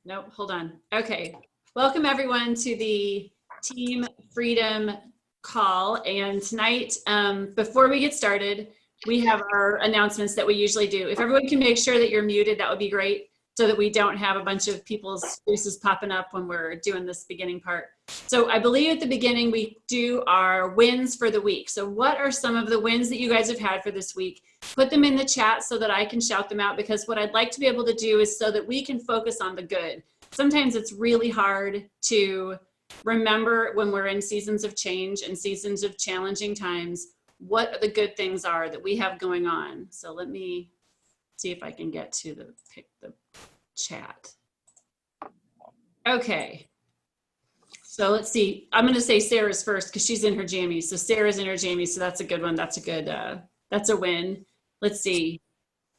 Nope, hold on. Okay. Welcome everyone to the Team Freedom call. And tonight, before we get started, we have our announcements that we usually do. If everyone can make sure that you're muted, that would be great, so that we don't have a bunch of people's faces popping up when we're doing this beginning part. So I believe at the beginning we do our wins for the week. So what are some of the wins that you guys have had for this week? Put them in the chat so that I can shout them out, because what I'd like to be able to do is so that we can focus on the good. Sometimes it's really hard to remember when we're in seasons of change and seasons of challenging times, what the good things are that we have going on. So let me see if I can get to pick the chat. Okay. So let's see. I'm going to say Sarah's first because she's in her jammies. So Sarah's in her jammies. So that's a good one. That's a good, that's a win. Let's see.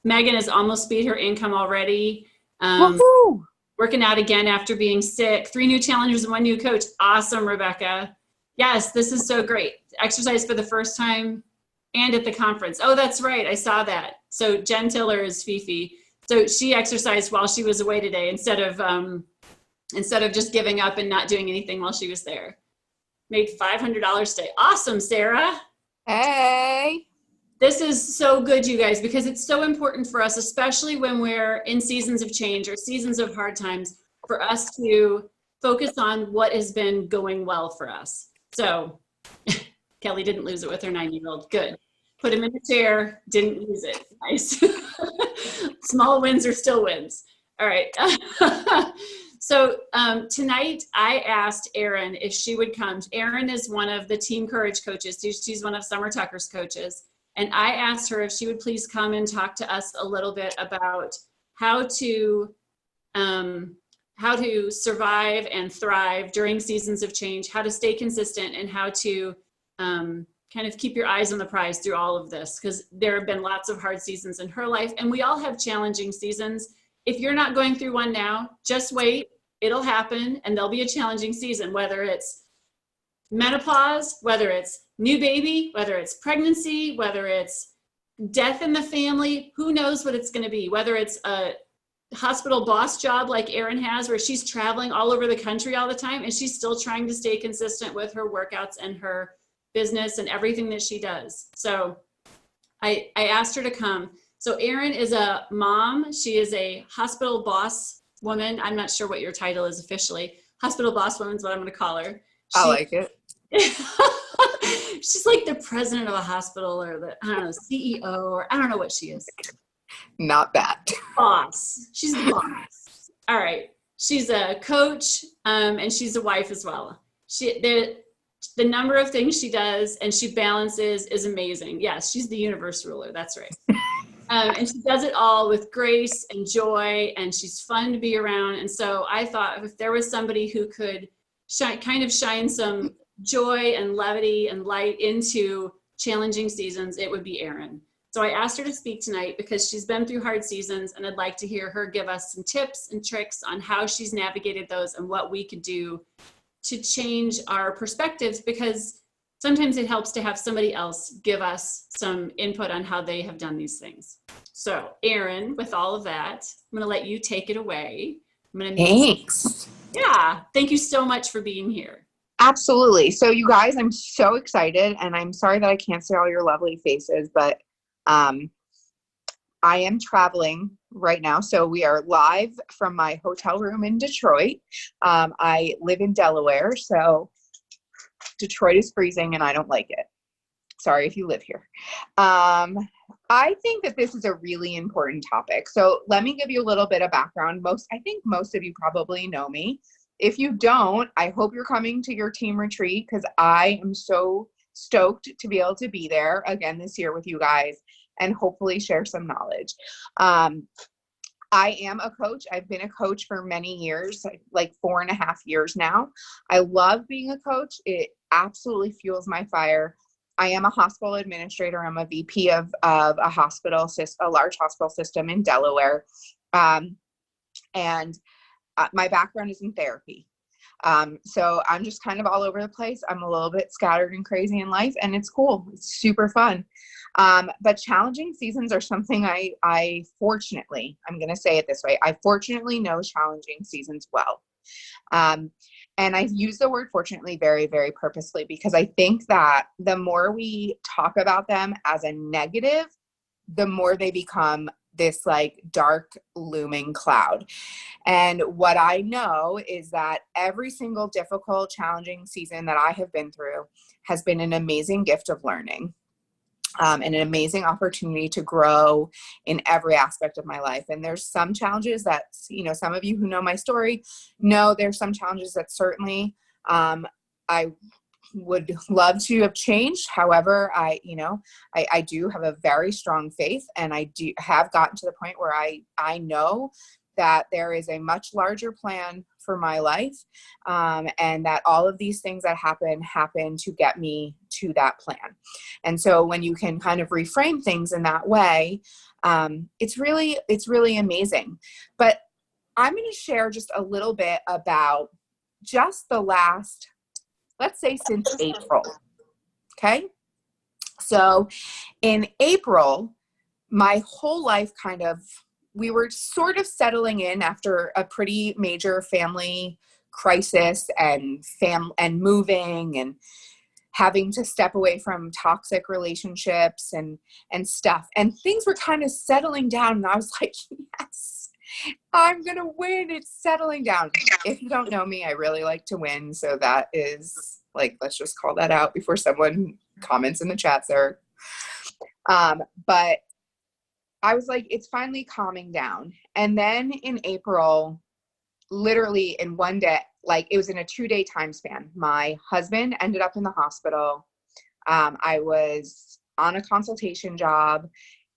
Megan has almost beat her income already. Woohoo! Working out again after being sick. 3 new challengers and 1 new coach. Awesome, Rebecca. Yes, this is so great. Exercise for the first time and at the conference. Oh, that's right. I saw that. So Jen Tiller is Fifi. So she exercised while she was away today instead of just giving up and not doing anything while she was there. Made $500 today. Awesome, Sarah. Hey. This is so good, you guys, because it's so important for us, especially when we're in seasons of change or seasons of hard times, for us to focus on what has been going well for us. So Kelly didn't lose it with her 9-year-old. Good. Put him in the chair, didn't lose it. Nice. Small wins are still wins. All right. So tonight I asked Erin if she would come. Erin is one of the Team Courage coaches. She's one of Summer Tucker's coaches. And I asked her if she would please come and talk to us a little bit about how to survive and thrive during seasons of change, how to stay consistent, and how to kind of keep your eyes on the prize through all of this, because there have been lots of hard seasons in her life, and we all have challenging seasons. If you're not going through one now, just wait. It'll happen, and there'll be a challenging season, whether it's menopause, whether it's new baby, whether it's pregnancy, whether it's death in the family, who knows what it's going to be, whether it's a hospital boss job like Erin has, where she's traveling all over the country all the time and she's still trying to stay consistent with her workouts and her business and everything that she does. So I asked her to come. So Erin is a mom. She is a hospital boss woman. I'm not sure what your title is officially. Hospital boss woman is what I'm going to call her. I like it. She's like the president of a hospital, or the, I don't know, CEO, or I don't know what she is. Not bad. Boss. She's the boss. All right. She's a coach, and she's a wife as well. The number of things she does and she balances is amazing. Yes, she's the universe ruler. That's right. And she does it all with grace and joy, and she's fun to be around. And so I thought if there was somebody who could shine some joy and levity and light into challenging seasons, it would be Erin. So I asked her to speak tonight because she's been through hard seasons, and I'd like to hear her give us some tips and tricks on how she's navigated those and what we could do to change our perspectives, because sometimes it helps to have somebody else give us some input on how they have done these things. So Erin, with all of that, I'm going to let you take it away. Thanks. Yeah. Thank you so much for being here. Absolutely. So you guys, I'm so excited, and I'm sorry that I can't see all your lovely faces, but I am traveling right now. So we are live from my hotel room in Detroit. I live in Delaware, so Detroit is freezing and I don't like it. Sorry if you live here. I think that this is a really important topic. So let me give you a little bit of background. I think most of you probably know me. If you don't, I hope you're coming to your team retreat, because I am so stoked to be able to be there again this year with you guys and hopefully share some knowledge. I am a coach. I've been a coach for many years, like 4.5 years now. I love being a coach. It absolutely fuels my fire. I am a hospital administrator. I'm a VP of a large hospital system in Delaware. And my background is in therapy. So I'm just kind of all over the place. I'm a little bit scattered and crazy in life, and it's cool. It's super fun. But challenging seasons are something I fortunately, I'm going to say it this way, I fortunately know challenging seasons well. And I use the word fortunately very, very purposely, because I think that the more we talk about them as a negative, the more they become this like dark looming cloud. And what I know is that every single difficult, challenging season that I have been through has been an amazing gift of learning. And an amazing opportunity to grow in every aspect of my life. And there's some challenges that, you know, some of you who know my story know there's some challenges that certainly I would love to have changed. However, I do have a very strong faith, and I do have gotten to the point where I know that there is a much larger plan for my life, and that all of these things that happen to get me to that plan. And so when you can kind of reframe things in that way, it's really amazing. But I'm going to share just a little bit about just the last, let's say, since April. Okay. So in April, my whole life we were sort of settling in after a pretty major family crisis and moving and having to step away from toxic relationships and stuff. And things were kind of settling down. And I was like, yes, I'm going to win. It's settling down. If you don't know me, I really like to win. So that is like, let's just call that out before someone comments in the chat there. But I was like, it's finally calming down. And then in April, literally in one day, like it was in a 2-day time span, my husband ended up in the hospital. I was on a consultation job,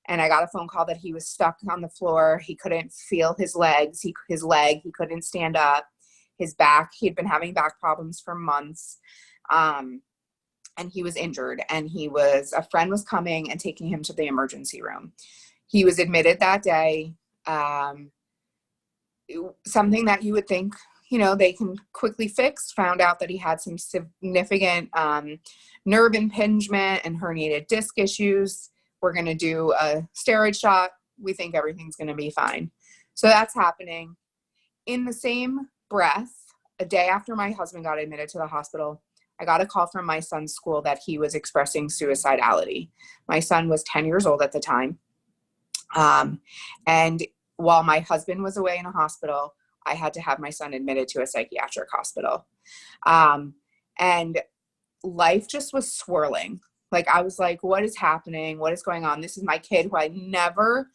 and I got a phone call that he was stuck on the floor. He couldn't feel his legs. He couldn't stand up. His back, he had been having back problems for months. And he was injured, and a friend was coming and taking him to the emergency room. He was admitted that day. Something that you would think, you know, they can quickly fix. Found out that he had some significant nerve impingement and herniated disc issues. We're going to do a steroid shot. We think everything's going to be fine. So that's happening. In the same breath, a day after my husband got admitted to the hospital, I got a call from my son's school that he was expressing suicidality. My son was 10 years old at the time. And while my husband was away in a hospital, I had to have my son admitted to a psychiatric hospital. And life just was swirling. Like, I was like, what is happening? What is going on? This is my kid who I never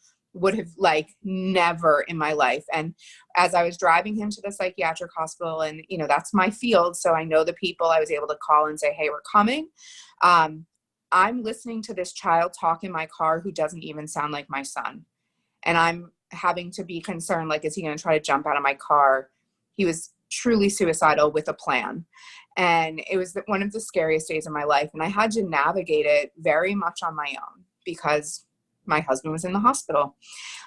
in my life. And as I was driving him to the psychiatric hospital, and, you know, that's my field, so I know the people, I was able to call and say, hey, we're coming. I'm listening to this child talk in my car who doesn't even sound like my son. And I'm having to be concerned, like, is he going to try to jump out of my car? He was truly suicidal with a plan. And it was one of the scariest days of my life. And I had to navigate it very much on my own because my husband was in the hospital.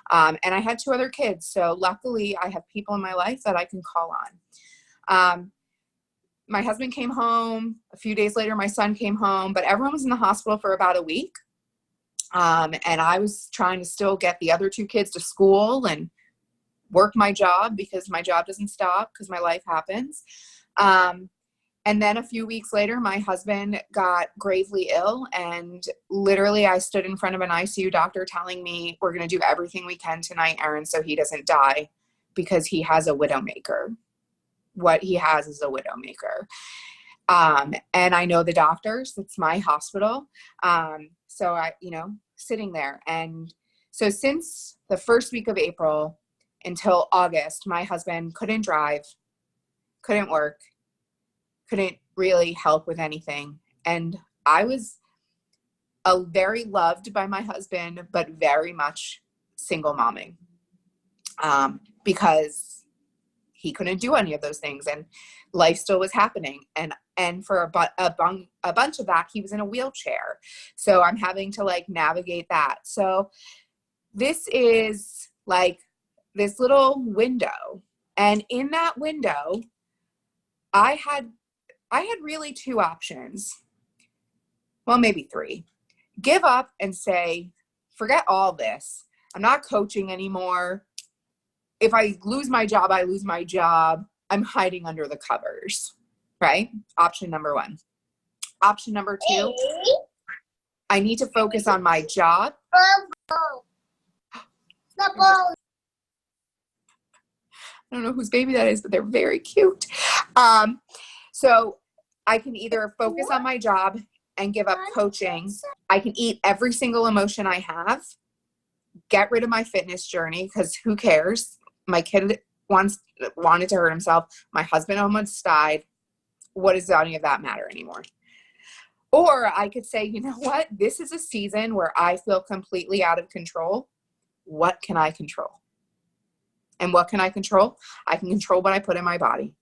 And I had 2 other kids. So luckily I have people in my life that I can call on. My husband came home. A few days later, my son came home, but everyone was in the hospital for about a week. And I was trying to still get the other 2 kids to school and work my job, because my job doesn't stop because my life happens. And then a few weeks later, my husband got gravely ill, and literally I stood in front of an ICU doctor telling me, we're going to do everything we can tonight, Erin, so he doesn't die, because he has a widowmaker. What he has is a widowmaker. And I know the doctors, it's my hospital. So I, sitting there. And so since the first week of April until August, my husband couldn't drive, couldn't work, couldn't really help with anything. And I was very loved by my husband, but very much single momming, because he couldn't do any of those things, and life still was happening. And for a bunch of that, he was in a wheelchair. So I'm having to navigate that. So this is like this little window. And in that window, I had really two options. Well, maybe three. Give up and say, forget all this. I'm not coaching anymore. If I lose my job, I lose my job. I'm hiding under the covers, right? Option number one. Option number two, I need to focus on my job. I don't know whose baby that is, but they're very cute. So I can either focus on my job and give up coaching. I can eat every single emotion I have, get rid of my fitness journey, because who cares? My kid wanted to hurt himself. My husband almost died. What does any of that matter anymore? Or I could say, you know what? This is a season where I feel completely out of control. What can I control? And what can I control? I can control what I put in my body.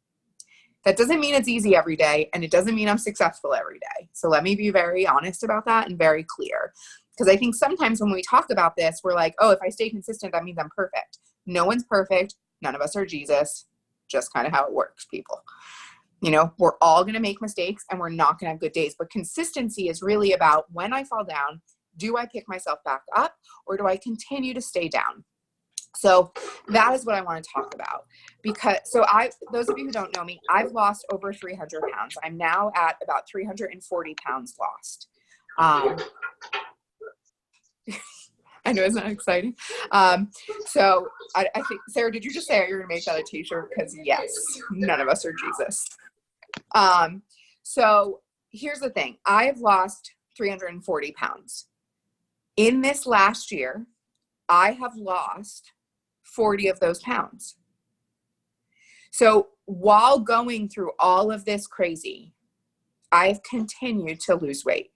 That doesn't mean it's easy every day, and it doesn't mean I'm successful every day. So let me be very honest about that and very clear. Because I think sometimes when we talk about this, we're like, oh, if I stay consistent, that means I'm perfect. No one's perfect. None of us are Jesus. Just kind of how it works, people. You know, we're all going to make mistakes and we're not going to have good days. But consistency is really about when I fall down, do I pick myself back up or do I continue to stay down? So that is what I want to talk about, because those of you who don't know me, I've lost over 300 pounds. I'm now at about 340 pounds lost. I know, isn't that exciting? So I think, Sarah, did you just say you're going to make that a t-shirt? Because yes, none of us are Jesus. So here's the thing. I've lost 340 pounds. In this last year, I have lost 40 of those pounds. So while going through all of this crazy, I've continued to lose weight.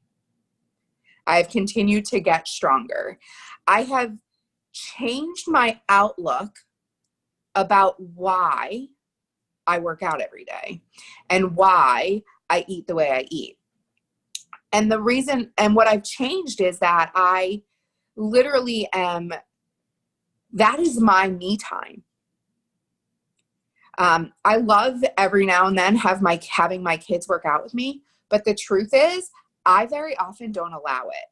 I've continued to get stronger. I have changed my outlook about why I work out every day and why I eat the way I eat. And the reason, and what I've changed is that I literally that is my me time. I love every now and then having my kids work out with me, but the truth is I very often don't allow it.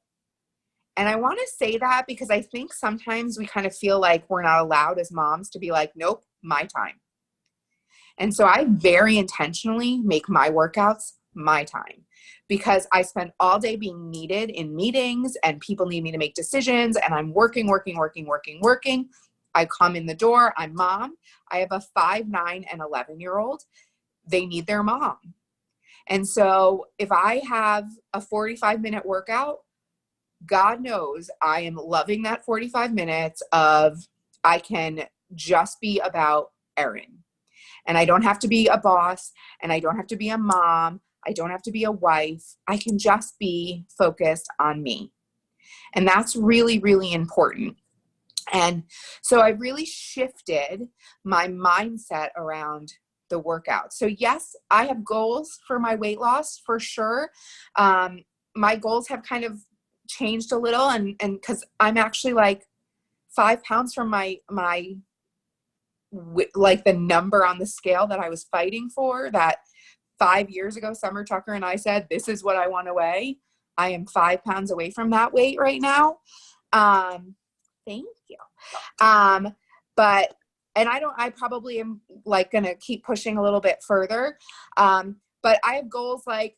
And I want to say that because I think sometimes we kind of feel like we're not allowed as moms to be like, nope, my time. And so I very intentionally make my workouts my time, because I spend all day being needed in meetings and people need me to make decisions, and I'm working. I come in the door, I'm mom. I have a 5, 9, and 11-year-old. They need their mom. And so if I have a 45-minute workout, God knows I am loving that 45 minutes of I can just be about Erin. And I don't have to be a boss, and I don't have to be a mom. I don't have to be a wife. I can just be focused on me. And that's really, really important. And so I really shifted my mindset around the workout. So yes, I have goals for my weight loss for sure. My goals have kind of changed a little, and because I'm actually like 5 pounds from my like the number on the scale that I was fighting for, that 5 years ago, Summer Tucker and I said, this is what I want to weigh. I am 5 pounds away from that weight right now. Thank you. I probably am like going to keep pushing a little bit further. But I have goals like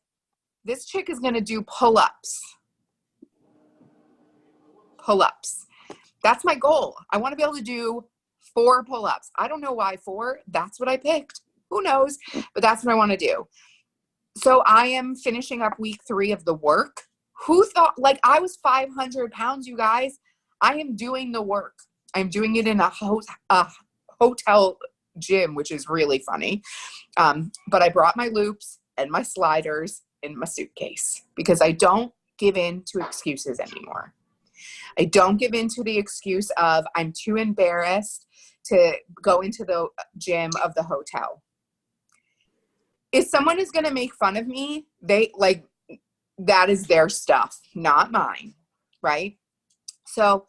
this chick is going to do pull-ups. That's my goal. I want to be able to do 4 pull-ups. I don't know why 4. That's what I picked. Who knows? But that's what I want to do. So I am finishing up week 3 of the work. Who thought, like, I was 500 pounds, you guys. I am doing the work. I'm doing it in a hotel gym, which is really funny. But I brought my loops and my sliders in my suitcase because I don't give in to excuses anymore. I don't give in to the excuse of I'm too embarrassed to go into the gym of the hotel. If someone is going to make fun of me, that is their stuff, not mine. Right. So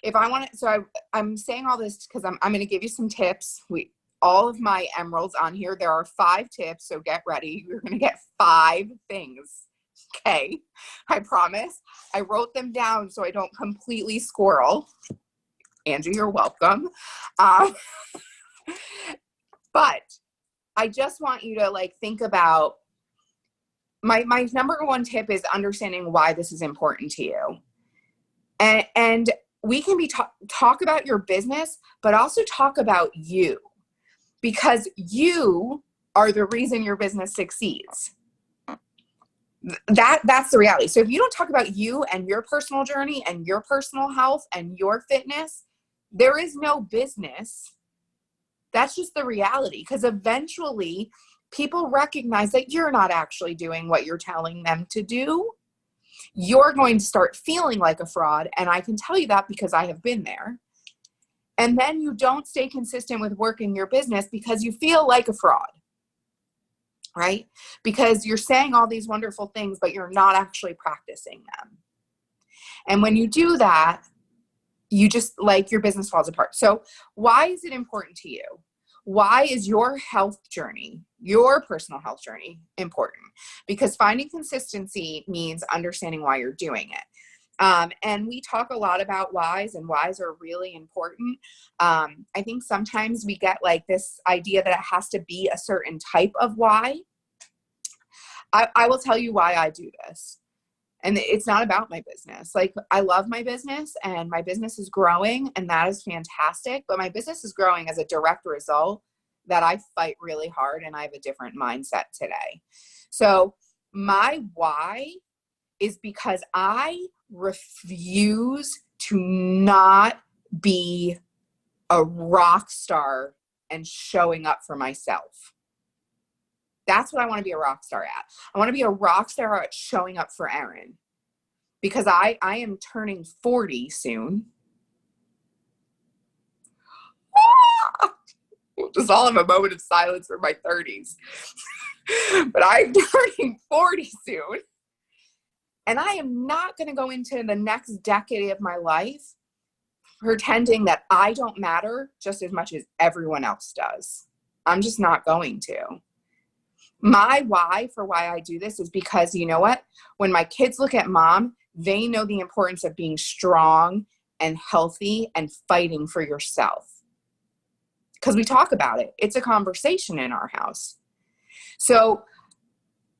if I want to, I'm saying all this because I'm going to give you some tips. all of my emeralds on here. There are 5 tips, so get ready. You're going to get 5 things. Okay, I promise. I wrote them down so I don't completely squirrel. Angie, you're welcome. But I just want you to like think about my number 1 tip is understanding why this is important to you. And we can be talk about your business, but also talk about you, because you are the reason your business succeeds. That's the reality. So if you don't talk about you and your personal journey and your personal health and your fitness, there is no business. That's just the reality, because eventually people recognize that you're not actually doing what you're telling them to do. You're going to start feeling like a fraud. And I can tell you that because I have been there. And then you don't stay consistent with working your business because you feel like a fraud, right? Because you're saying all these wonderful things, but you're not actually practicing them. And when you do that, you just like your business falls apart. So why is it important to you? Why is your health journey, your personal health journey, important? Because finding consistency means understanding why you're doing it. And we talk a lot about whys, and whys are really important. I think sometimes we get like this idea that it has to be a certain type of why. I will tell you why I do this. And it's not about my business. Like, I love my business and my business is growing, and that is fantastic. But my business is growing as a direct result that I fight really hard, and I have a different mindset today. So my why is because I refuse to not be a rock star and showing up for myself. That's what I want to be a rock star at. I want to be a rock star at showing up for Erin, because I am turning 40 soon. We'll just all have a moment of silence for my 30s. But I'm turning 40 soon. And I am not going to go into the next decade of my life pretending that I don't matter just as much as everyone else does. I'm just not going to. My why for why I do this is because, you know what? When my kids look at mom, they know the importance of being strong and healthy and fighting for yourself. Because we talk about it. It's a conversation in our house. So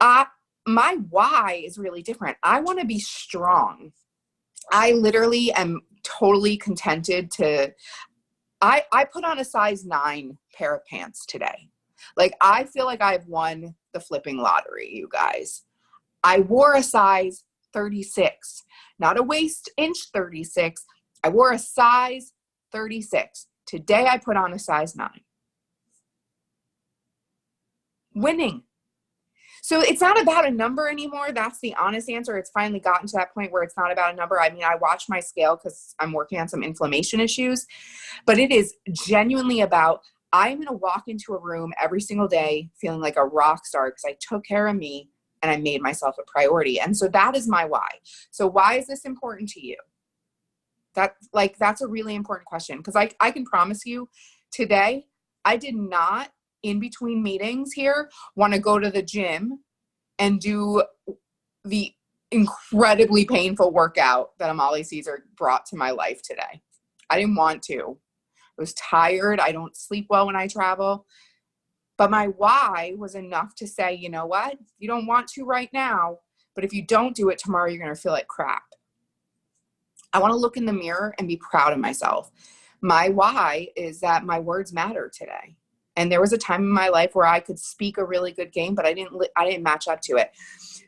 my why is really different. I want to be strong. I literally am totally contented to, I put on a size 9 pair of pants today. Like, I feel like I've won the flipping lottery, you guys. I wore a size 36, not a waist inch 36. I wore a size 36. Today I put on a size 9. Winning. So it's not about a number anymore. That's the honest answer. It's finally gotten to that point where it's not about a number. I mean, I watch my scale because I'm working on some inflammation issues, but it is genuinely about, I'm going to walk into a room every single day feeling like a rock star because I took care of me and I made myself a priority. And so that is my why. So why is this important to you? That's a really important question, because I can promise you today, I did not, in between meetings here, want to go to the gym and do the incredibly painful workout that Amali Caesar brought to my life today. I didn't want to. I was tired. I don't sleep well when I travel. But my why was enough to say, you know what? You don't want to right now, but if you don't do it tomorrow, you're going to feel like crap. I want to look in the mirror and be proud of myself. My why is that my words matter today. And there was a time in my life where I could speak a really good game, but I didn't match up to it.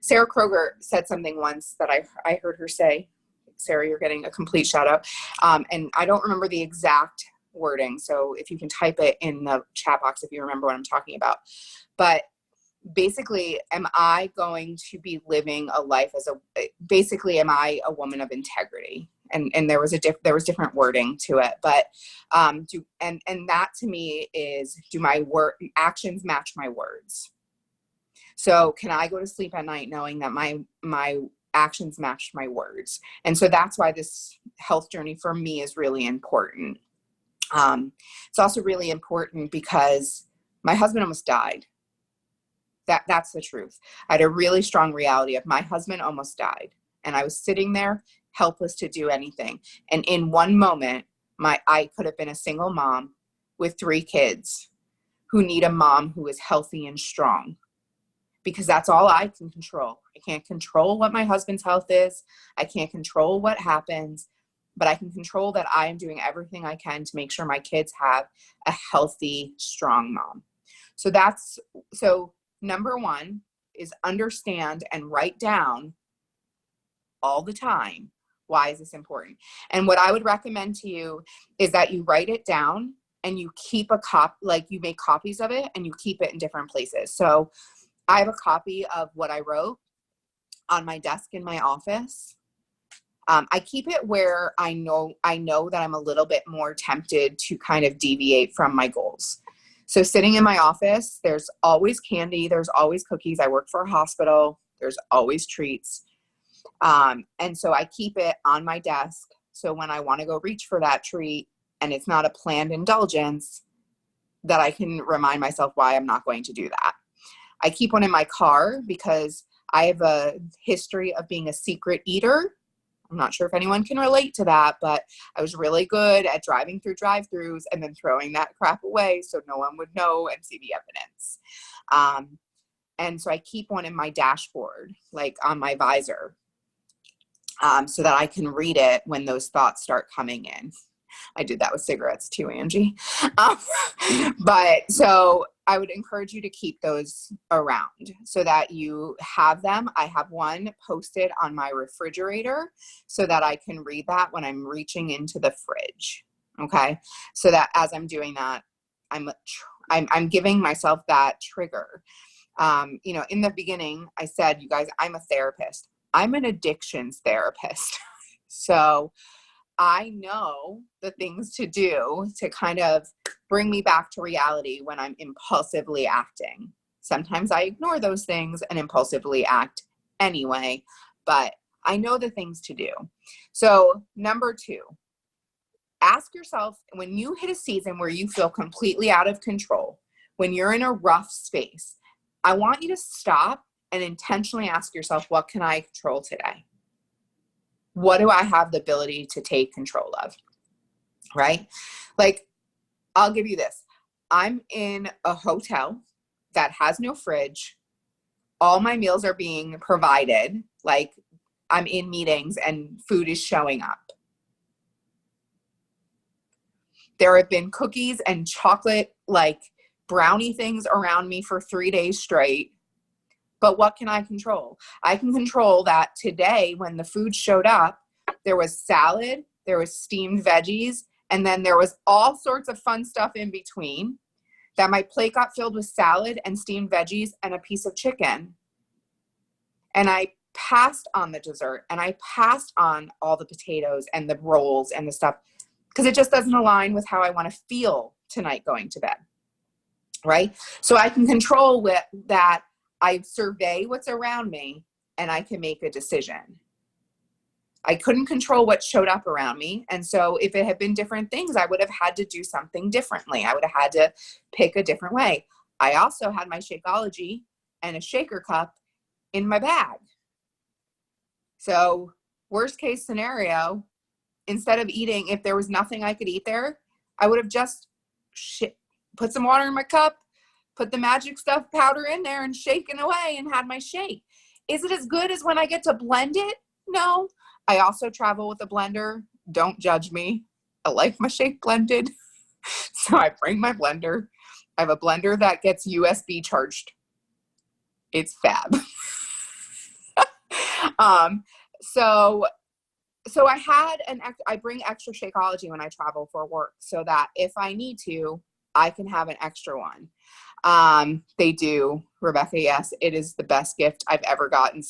Sarah Kroger said something once that I heard her say. Sarah, you're getting a complete shout out. And I don't remember the exact wording. So if you can type it in the chat box, if you remember what I'm talking about. But basically, am I going to be living a life am I a woman of integrity? And there was different wording to it, but and that to me is, do my actions match my words? So can I go to sleep at night knowing that my actions match my words? And so that's why this health journey for me is really important. It's also really important because my husband almost died. That's the truth. I had a really strong reality of my husband almost died, and I was sitting there helpless to do anything. And in one moment, I could have been a single mom with 3 kids who need a mom who is healthy and strong, because that's all I can control. I can't control what my husband's health is. I can't control what happens, but I can control that I am doing everything I can to make sure my kids have a healthy, strong mom. So number 1 is understand and write down all the time. Why is this important? And what I would recommend to you is that you write it down and you keep you make copies of it and you keep it in different places. So I have a copy of what I wrote on my desk in my office. I keep it where I know that I'm a little bit more tempted to kind of deviate from my goals. So sitting in my office, there's always candy, there's always cookies. I work for a hospital. There's always treats. And so I keep it on my desk. So when I want to go reach for that treat and it's not a planned indulgence, that I can remind myself why I'm not going to do that. I keep one in my car because I have a history of being a secret eater. I'm not sure if anyone can relate to that, but I was really good at driving through drive-thrus and then throwing that crap away so no one would know and see the evidence. And so I keep one in my dashboard, like on my visor, so that I can read it when those thoughts start coming in. I did that with cigarettes too, Angie. But so I would encourage you to keep those around so that you have them. I have one posted on my refrigerator so that I can read that when I'm reaching into the fridge. Okay. So that as I'm doing that, I'm giving myself that trigger. In the beginning, I said, you guys, I'm a therapist. I'm an addictions therapist. So I know the things to do to kind of bring me back to reality when I'm impulsively acting. Sometimes I ignore those things and impulsively act anyway, but I know the things to do. So number 2, ask yourself, when you hit a season where you feel completely out of control, when you're in a rough space, I want you to stop and intentionally ask yourself, what can I control today? What do I have the ability to take control of? Right? Like, I'll give you this. I'm in a hotel that has no fridge. All my meals are being provided. Like, I'm in meetings and food is showing up. There have been cookies and chocolate, like brownie things around me for 3 days straight. But what can I control? I can control that today when the food showed up, there was salad, there was steamed veggies, and then there was all sorts of fun stuff in between, that my plate got filled with salad and steamed veggies and a piece of chicken. And I passed on the dessert and I passed on all the potatoes and the rolls and the stuff because it just doesn't align with how I want to feel tonight going to bed. Right? So I can control that. I survey what's around me and I can make a decision. I couldn't control what showed up around me. And so if it had been different things, I would have had to do something differently. I would have had to pick a different way. I also had my Shakeology and a shaker cup in my bag. So worst case scenario, instead of eating, if there was nothing I could eat there, I would have just put some water in my cup, put the magic stuff powder in there and shaken away and had my shake. Is it as good as when I get to blend it? No. I also travel with a blender. Don't judge me. I like my shake blended. So I bring my blender. I have a blender that gets USB charged. It's fab. So I bring extra Shakeology when I travel for work so that if I need to, I can have an extra one. They do, Rebecca. Yes, it is the best gift I've ever gotten.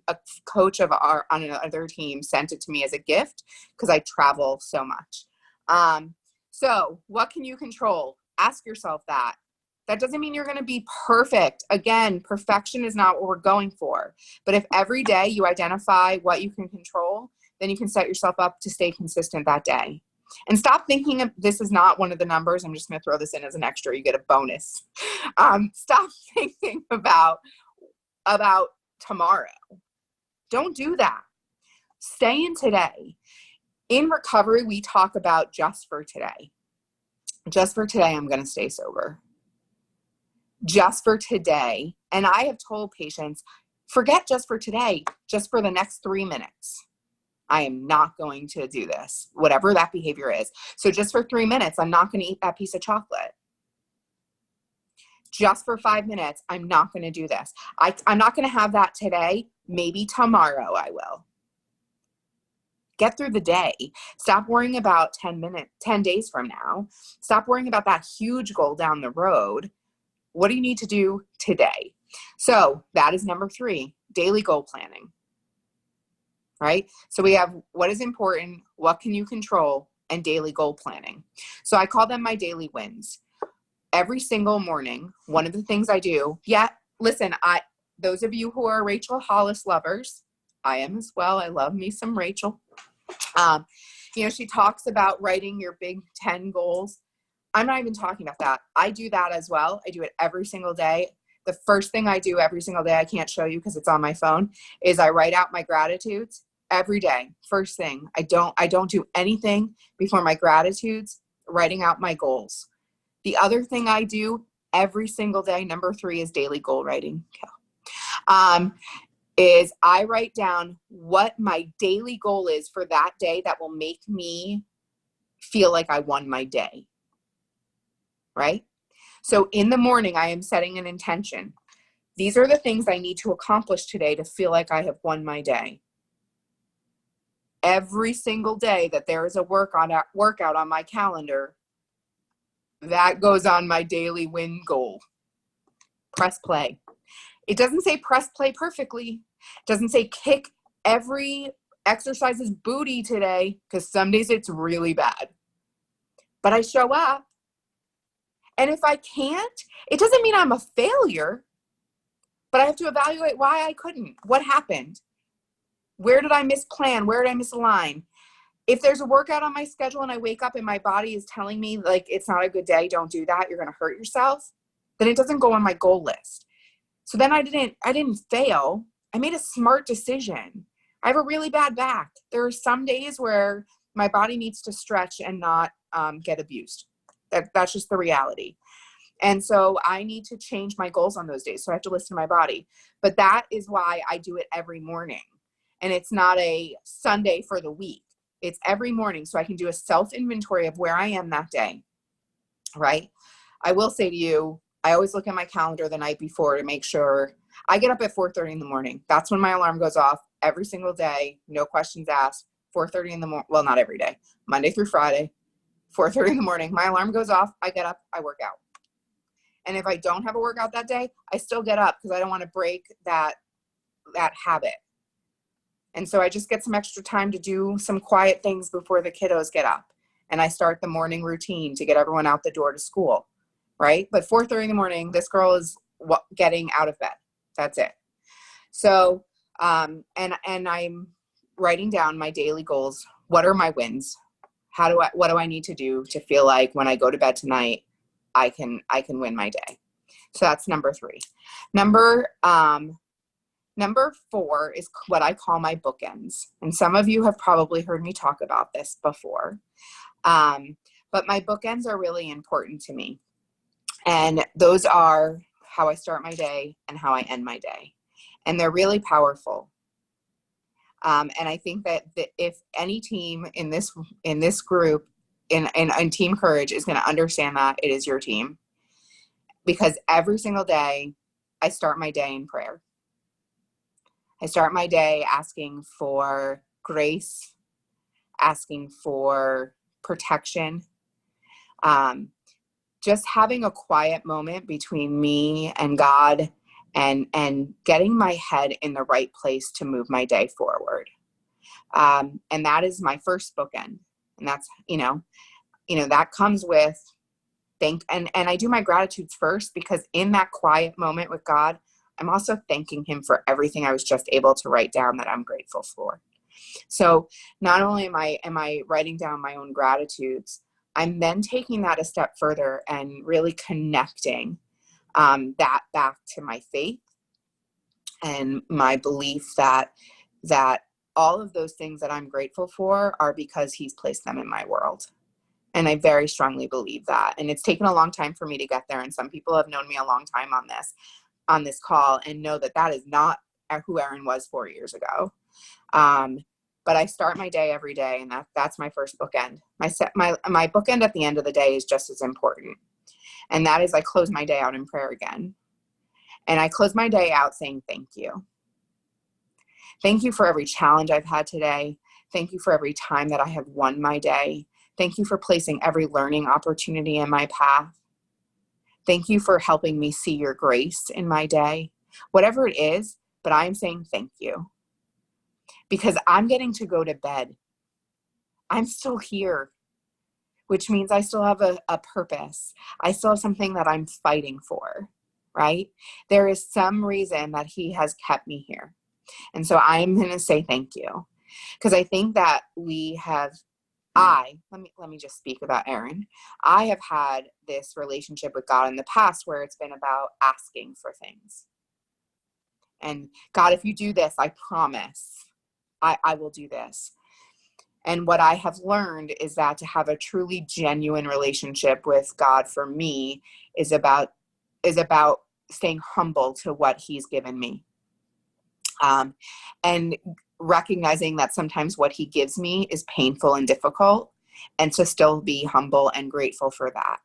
A coach on another team sent it to me as a gift because I travel so much. So what can you control? Ask yourself that. That doesn't mean you're going to be perfect. Again, perfection is not what we're going for. But if every day you identify what you can control, then you can set yourself up to stay consistent that day. And stop thinking of, this is not one of the numbers. I'm just going to throw this in as an extra. You get a bonus. Stop thinking about tomorrow. Don't do that. Stay in today. In recovery, we talk about just for today. Just for today, I'm going to stay sober. Just for today. And I have told patients, forget just for today, just for the next 3 minutes. I am not going to do this, whatever that behavior is. So just for 3 minutes, I'm not going to eat that piece of chocolate. Just for 5 minutes, I'm not going to do this. I'm not going to have that today. Maybe tomorrow I will. Get through the day. Stop worrying about 10 days from now. Stop worrying about that huge goal down the road. What do you need to do today? So that is number 3, daily goal planning. Right? So we have what is important, what can you control, and daily goal planning. So I call them my daily wins. Every single morning, one of the things I do, listen, those of you who are Rachel Hollis lovers, I am as well. I love me some Rachel. She talks about writing your big 10 goals. I'm not even talking about that. I do that as well. I do it every single day. The first thing I do every single day, I can't show you because it's on my phone, is I write out my gratitudes every day. First thing, I don't do anything before my gratitudes, writing out my goals. The other thing I do every single day, number 3, is daily goal writing. Is I write down what my daily goal is for that day that will make me feel like I won my day. Right? So in the morning, I am setting an intention. These are the things I need to accomplish today to feel like I have won my day. Every single day that there is a workout on my calendar, that goes on my daily win goal. Press play. It doesn't say press play perfectly. It doesn't say kick every exercise's booty today, because some days it's really bad. But I show up. And if I can't, it doesn't mean I'm a failure, but I have to evaluate why I couldn't. What happened? Where did I misplan? Where did I misalign? If there's a workout on my schedule and I wake up and my body is telling me like it's not a good day, don't do that, you're going to hurt yourself, then it doesn't go on my goal list. So then I didn't fail. I made a smart decision. I have a really bad back. There are some days where my body needs to stretch and not get abused. That's just the reality. And so I need to change my goals on those days. So I have to listen to my body. But that is why I do it every morning. And it's not a Sunday for the week. It's every morning. So I can do a self-inventory of where I am that day. Right? I will say to you, I always look at my calendar the night before to make sure. I get up at 4:30 in the morning. That's when my alarm goes off every single day. No questions asked. 4:30 in the morning. Well, not every day. Monday through Friday. 4:30 in the morning. My alarm goes off. I get up. I work out. And if I don't have a workout that day, I still get up because I don't want to break that habit. And so I just get some extra time to do some quiet things before the kiddos get up. And I start the morning routine to get everyone out the door to school. Right? But 4:30 in the morning, this girl is getting out of bed. That's it. So, and I'm writing down my daily goals. What are my wins? What do I need to do to feel like when I go to bed tonight, I can win my day? So that's number 3. Number 4 is what I call my bookends. And some of you have probably heard me talk about this before. But my bookends are really important to me. And those are how I start my day and how I end my day. And they're really powerful. And I think that if any team in this group, in Team Courage is going to understand that, it is your team. Because every single day, I start my day in prayer. I start my day asking for grace, asking for protection, just having a quiet moment between me and God, and getting my head in the right place to move my day forward. And that is my first bookend. And that's, that comes with and I do my gratitudes first, because in that quiet moment with God, I'm also thanking him for everything I was just able to write down that I'm grateful for. So not only am I writing down my own gratitudes, I'm then taking that a step further and really connecting that back to my faith and my belief that all of those things that I'm grateful for are because he's placed them in my world. And I very strongly believe that. And it's taken a long time for me to get there. And some people have known me a long time on this call and know that that is not who Erin was 4 years ago. But I start my day every day, and that's my first bookend. My bookend at the end of the day is just as important. And that is I close my day out in prayer again. And I close my day out saying, thank you. Thank you for every challenge I've had today. Thank you for every time that I have won my day. Thank you for placing every learning opportunity in my path. Thank you for helping me see your grace in my day. Whatever it is, but I'm saying thank you. Because I'm getting to go to bed. I'm still here, which means I still have a purpose. I still have something that I'm fighting for, right? There is some reason that he has kept me here. And so I'm going to say thank you. Because I think that let me just speak about Erin. I have had this relationship with God in the past where it's been about asking for things. And God, if you do this, I promise I will do this. And what I have learned is that to have a truly genuine relationship with God for me is about staying humble to what he's given me. And recognizing that sometimes what he gives me is painful and difficult, and to still be humble and grateful for that.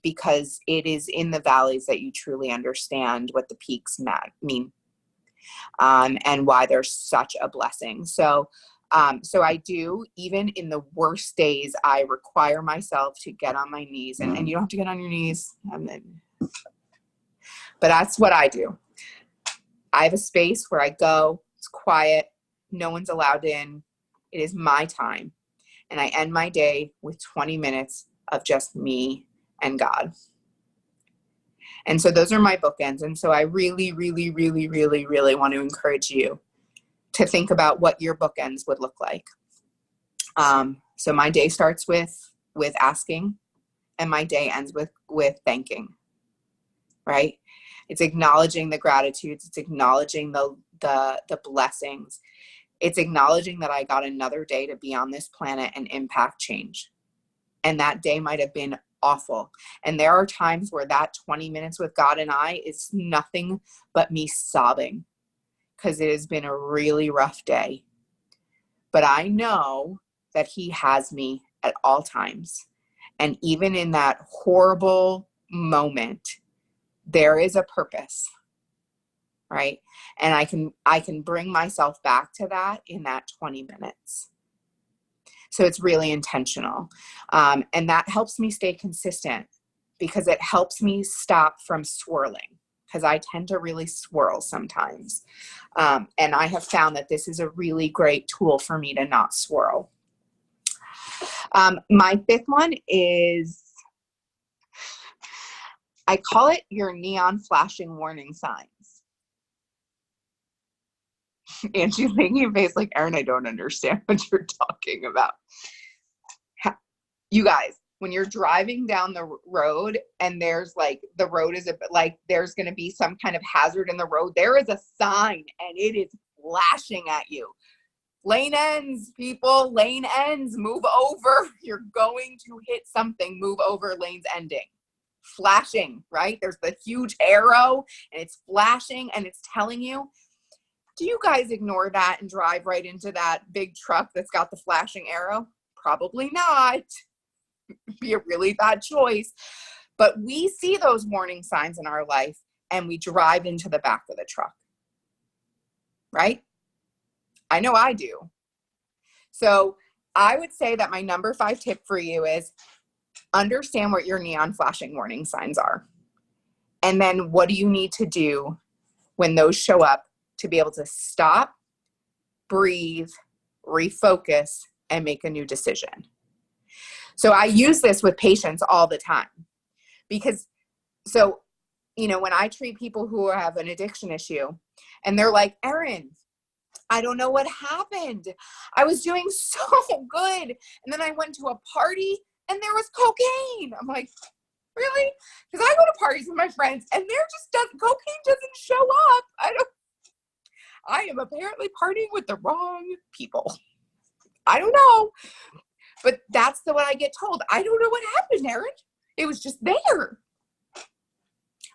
Because it is in the valleys that you truly understand what the peaks mean, and why they're such a blessing. So I do, even in the worst days, I require myself to get on my knees, and you don't have to get on your knees, but that's what I do. I have a space where I go, it's quiet, no one's allowed in. It is my time. And I end my day with 20 minutes of just me and God. And so those are my bookends. And so I really, really, really, really, really want to encourage you to think about what your bookends would look like. So my day starts with asking, and my day ends with thanking, right? It's acknowledging the gratitudes. It's acknowledging the blessings. It's acknowledging that I got another day to be on this planet and impact change. And that day might have been awful. And there are times where that 20 minutes with God and I is nothing but me sobbing because it has been a really rough day. But I know that he has me at all times. And even in that horrible moment, there is a purpose, right? And I can bring myself back to that in that 20 minutes. So it's really intentional. And that helps me stay consistent because it helps me stop from swirling, because I tend to really swirl sometimes. And I have found that this is a really great tool for me to not swirl. My fifth one is, I call it your neon flashing warning signs. And she's making a face like, Erin, I don't understand what you're talking about. You guys, when you're driving down the road and there's like, the road is like, there's going to be some kind of hazard in the road, there is a sign and it is flashing at you. Lane ends, people, lane ends, move over. You're going to hit something, move over, lane's ending. Flashing, right? There's the huge arrow and it's flashing and it's telling you. Do you guys ignore that and drive right into that big truck that's got the flashing arrow? Probably not. Be a really bad choice. But we see those warning signs in our life and we drive into the back of the truck, right? I know I do. So I would say that my number 5 tip for you is understand what your neon flashing warning signs are. And then what do you need to do when those show up to be able to stop, breathe, refocus, and make a new decision. So I use this with patients all the time because, when I treat people who have an addiction issue and they're like, Erin, I don't know what happened. I was doing so good. And then I went to a party and there was cocaine. I'm like, really? Because I go to parties with my friends and cocaine doesn't show up. I am apparently partying with the wrong people. I don't know. But that's what I get told. I don't know what happened, Erin. It was just there.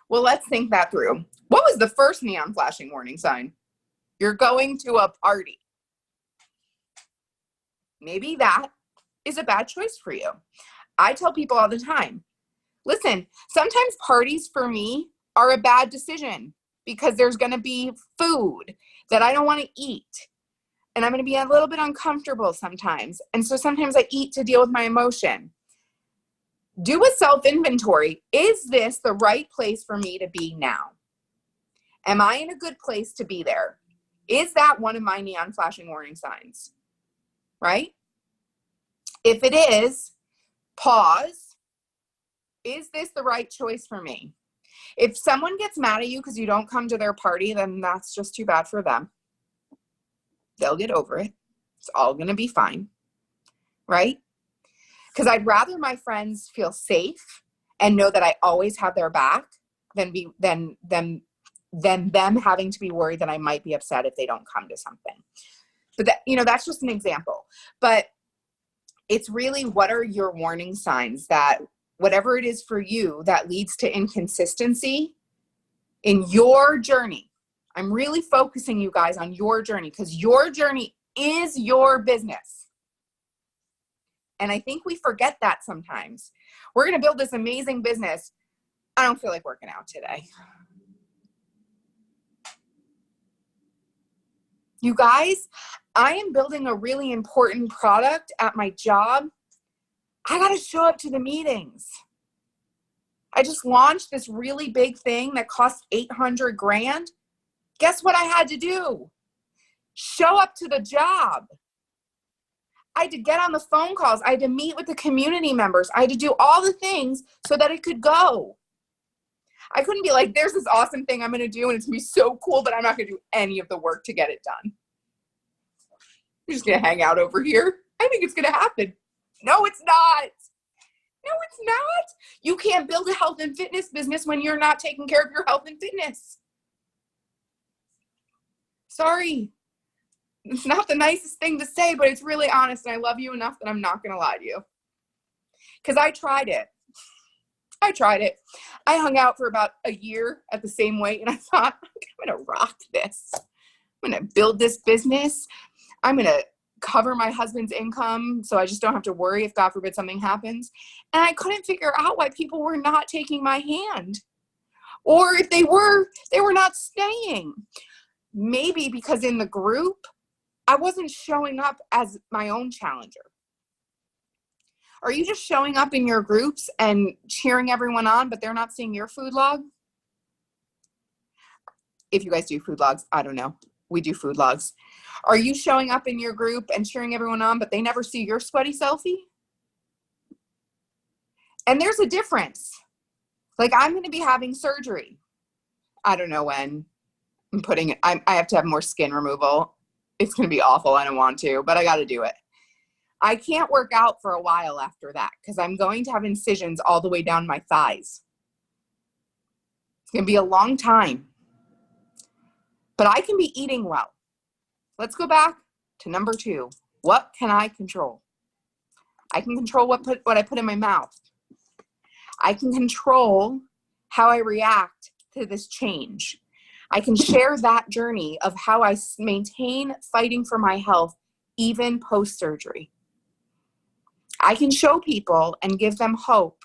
Well, let's think that through. What was the first neon flashing warning sign? You're going to a party. Maybe that is a bad choice for you. I tell people all the time, listen, sometimes parties for me are a bad decision because there's going to be food that I don't want to eat. And I'm going to be a little bit uncomfortable sometimes. And so sometimes I eat to deal with my emotion. Do a self-inventory. Is this the right place for me to be now? Am I in a good place to be there? Is that one of my neon flashing warning signs? Right? If it is, pause. Is this the right choice for me? If someone gets mad at you because you don't come to their party, then that's just too bad for them. They'll get over it. It's all going to be fine. Right? Because I'd rather my friends feel safe and know that I always have their back than them having to be worried that I might be upset if they don't come to something. But that's just an example. But it's really, what are your warning signs that whatever it is for you that leads to inconsistency in your journey? I'm really focusing you guys on your journey because your journey is your business. And I think we forget that sometimes. We're going to build this amazing business. I don't feel like working out today. You guys, I am building a really important product at my job. I got to show up to the meetings. I just launched this really big thing that cost $800,000. Guess what I had to do? Show up to the job. I had to get on the phone calls. I had to meet with the community members. I had to do all the things so that it could go. I couldn't be like, there's this awesome thing I'm going to do and it's going to be so cool, but I'm not going to do any of the work to get it done. I'm just going to hang out over here. I think it's going to happen. No, it's not. No, it's not. You can't build a health and fitness business when you're not taking care of your health and fitness. Sorry. It's not the nicest thing to say, but it's really honest. And I love you enough that I'm not going to lie to you. Because I tried it. I hung out for about a year at the same weight and I thought, I'm going to rock this. I'm going to build this business. I'm going to cover my husband's income so I just don't have to worry if God forbid something happens. And I couldn't figure out why people were not taking my hand. Or if they were not staying. Maybe because in the group, I wasn't showing up as my own challenger. Are you just showing up in your groups and cheering everyone on, but they're not seeing your food log? If you guys do food logs, I don't know. We do food logs. Are you showing up in your group and cheering everyone on, but they never see your sweaty selfie? And there's a difference. Like, I'm going to be having surgery. I don't know when. I have to have more skin removal. It's going to be awful. I don't want to, but I got to do it. I can't work out for a while after that because I'm going to have incisions all the way down my thighs. It's going to be a long time. But I can be eating well. Let's go back to number 2. What can I control? I can control what I put in my mouth. I can control how I react to this change. I can share that journey of how I maintain fighting for my health even post-surgery. I can show people and give them hope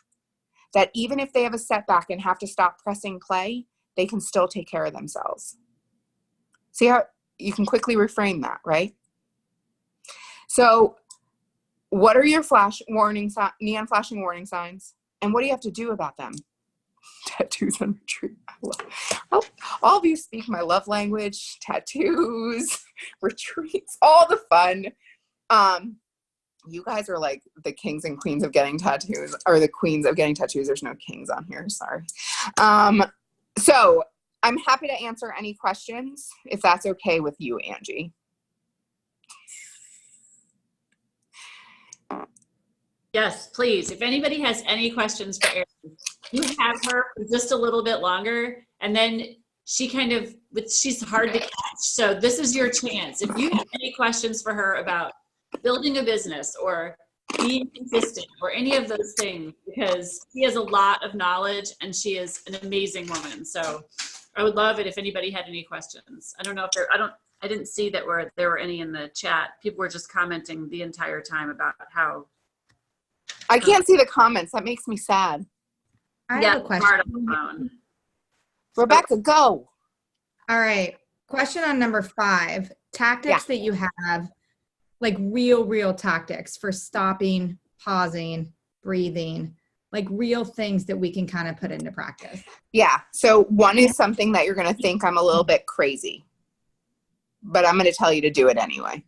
that even if they have a setback and have to stop pressing play, they can still take care of themselves. See how you can quickly reframe that, right? So what are your neon flashing warning signs? And what do you have to do about them? Tattoos on retreat. All of you speak my love language. Tattoos, retreats, all the fun. You guys are like the kings and queens of getting tattoos, or the queens of getting tattoos. There's no kings on here. Sorry. So I'm happy to answer any questions if that's okay with you, Angie. Yes, please. If anybody has any questions for Erin, you have her for just a little bit longer, and then she's hard to catch. So this is your chance. If you have any questions for her about building a business or being consistent or any of those things, because she has a lot of knowledge and she is an amazing woman. So I would love it if anybody had any questions. I don't know if I didn't see that there were any in the chat. People were just commenting the entire time about how. I can't see the comments. That makes me sad. I have a question. Rebecca, go. All right. Question on number 5. Tactics that you have, like real tactics for stopping, pausing, breathing, like real things that we can kind of put into practice. Yeah. So one is something that you're going to think I'm a little bit crazy, but I'm going to tell you to do it anyway.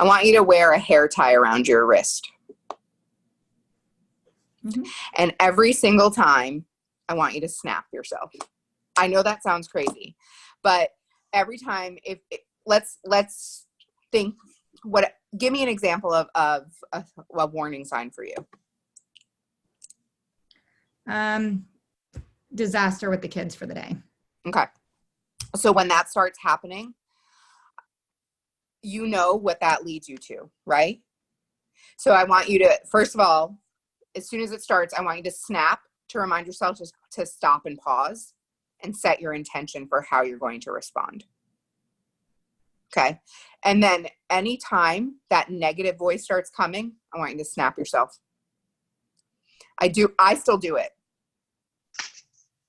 I want you to wear a hair tie around your wrist. Mm-hmm. And every single time, I want you to snap yourself. I know that sounds crazy, but every time, let's think. Give me an example of a warning sign for you. Disaster with the kids for the day. Okay. So when that starts happening, you know what that leads you to, right? So I want you to, first of all, as soon as it starts, I want you to snap to remind yourself to stop and pause and set your intention for how you're going to respond. Okay. And then anytime that negative voice starts coming, I want you to snap yourself. I still do it.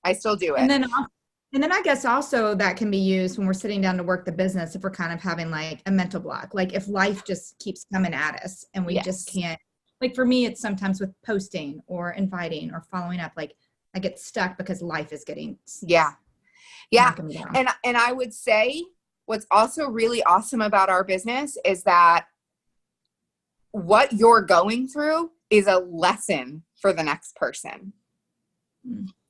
And then I guess also that can be used when we're sitting down to work the business, if we're kind of having like a mental block, like if life just keeps coming at us and we just can't, like for me, it's sometimes with posting or inviting or following up, like I get stuck because life is getting. Yeah. And I would say what's also really awesome about our business is that what you're going through is a lesson for the next person.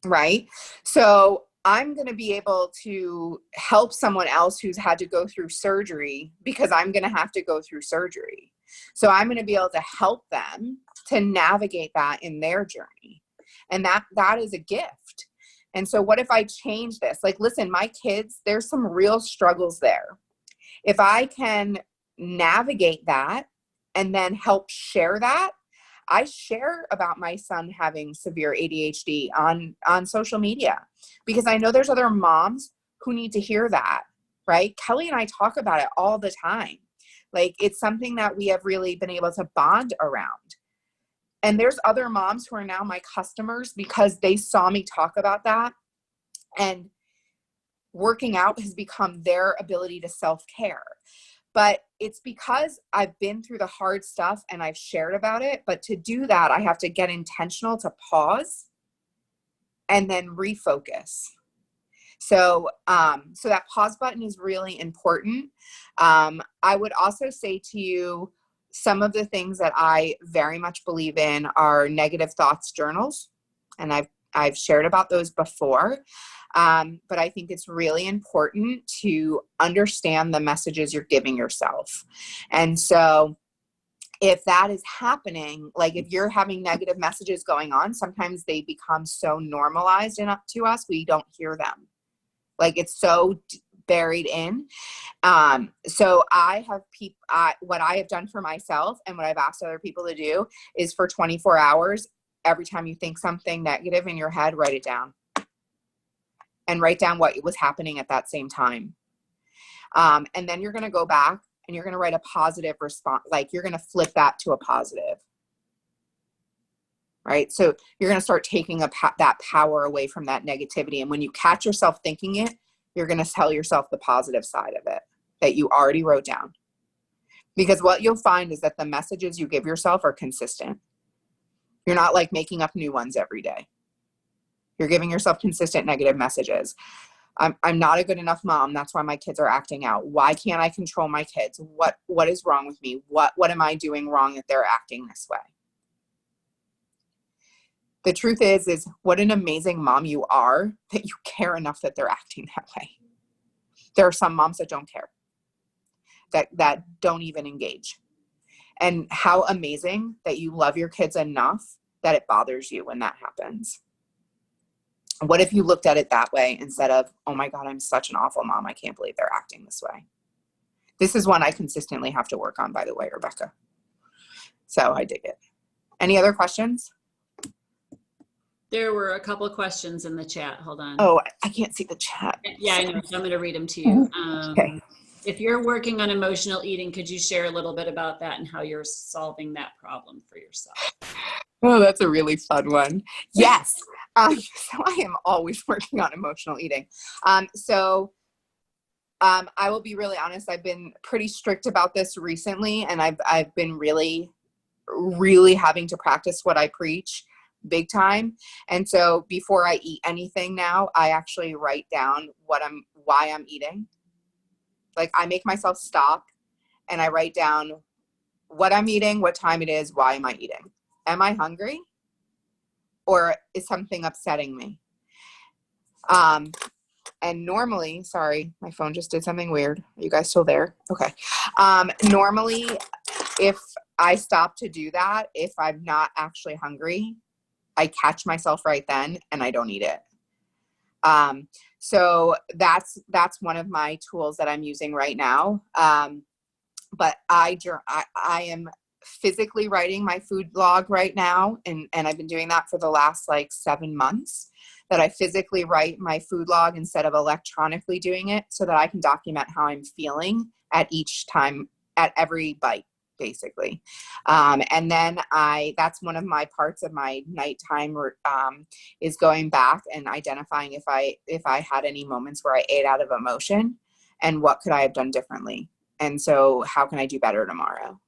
Right? So I'm going to be able to help someone else who's had to go through surgery because I'm going to have to go through surgery. So I'm going to be able to help them to navigate that in their journey. And that is a gift. And so what if I change this? Like, listen, my kids, there's some real struggles there. If I can navigate that and then help share that, I share about my son having severe ADHD on social media because I know there's other moms who need to hear that, right? Kelly and I talk about it all the time. Like, it's something that we have really been able to bond around. And there's other moms who are now my customers because they saw me talk about that. And working out has become their ability to self-care. But it's because I've been through the hard stuff and I've shared about it. But to do that, I have to get intentional to pause and then refocus. So that pause button is really important. I would also say to you, some of the things that I very much believe in are negative thoughts journals. And I've shared about those before. But I think it's really important to understand the messages you're giving yourself. And so if that is happening, like if you're having negative messages going on, sometimes they become so normalized to us, we don't hear them. Like it's so buried in. So I have what I have done for myself and what I've asked other people to do is for 24 hours, every time you think something negative in your head, write it down. And write down what was happening at that same time. And then you're going to go back and you're going to write a positive response. Like you're going to flip that to a positive. Right? So you're going to start taking that power away from that negativity. And when you catch yourself thinking it, you're going to tell yourself the positive side of it that you already wrote down. Because what you'll find is that the messages you give yourself are consistent. You're not like making up new ones every day. You're giving yourself consistent negative messages. I'm not a good enough mom. That's why my kids are acting out. Why can't I control my kids? What is wrong with me? What am I doing wrong that they're acting this way? The truth is what an amazing mom you are that you care enough that they're acting that way. There are some moms that don't care, that don't even engage. And how amazing that you love your kids enough that it bothers you when that happens. What if you looked at it that way instead of, oh my God, I'm such an awful mom. I can't believe they're acting this way. This is one I consistently have to work on, by the way, Rebecca. So I dig it. Any other questions? There were a couple of questions in the chat. Hold on. Oh, I can't see the chat. Yeah, I know. So I'm going to read them to you. Okay. If you're working on emotional eating, could you share a little bit about that and how you're solving that problem for yourself? Oh, that's a really fun one. Yes. So I am always working on emotional eating. I will be really honest. I've been pretty strict about this recently, and I've been really having to practice what I preach big time. And so before I eat anything now, I actually write down why I'm eating. Like, I make myself stop and I write down what I'm eating, what time it is, why am I eating? Am I hungry? Or is something upsetting me? And normally, sorry, my phone just did something weird. Are you guys still there? Okay. Normally, if I stop to do that, if I'm not actually hungry, I catch myself right then and I don't eat it. So that's one of my tools that I'm using right now. But I am physically writing my food log right now. And I've been doing that for the last 7 months, that I physically write my food log instead of electronically doing it, so that I can document how I'm feeling at each time, at every bite, basically. And then that's one of my parts of my nighttime, is going back and identifying if I had any moments where I ate out of emotion and what could I have done differently. And so how can I do better tomorrow?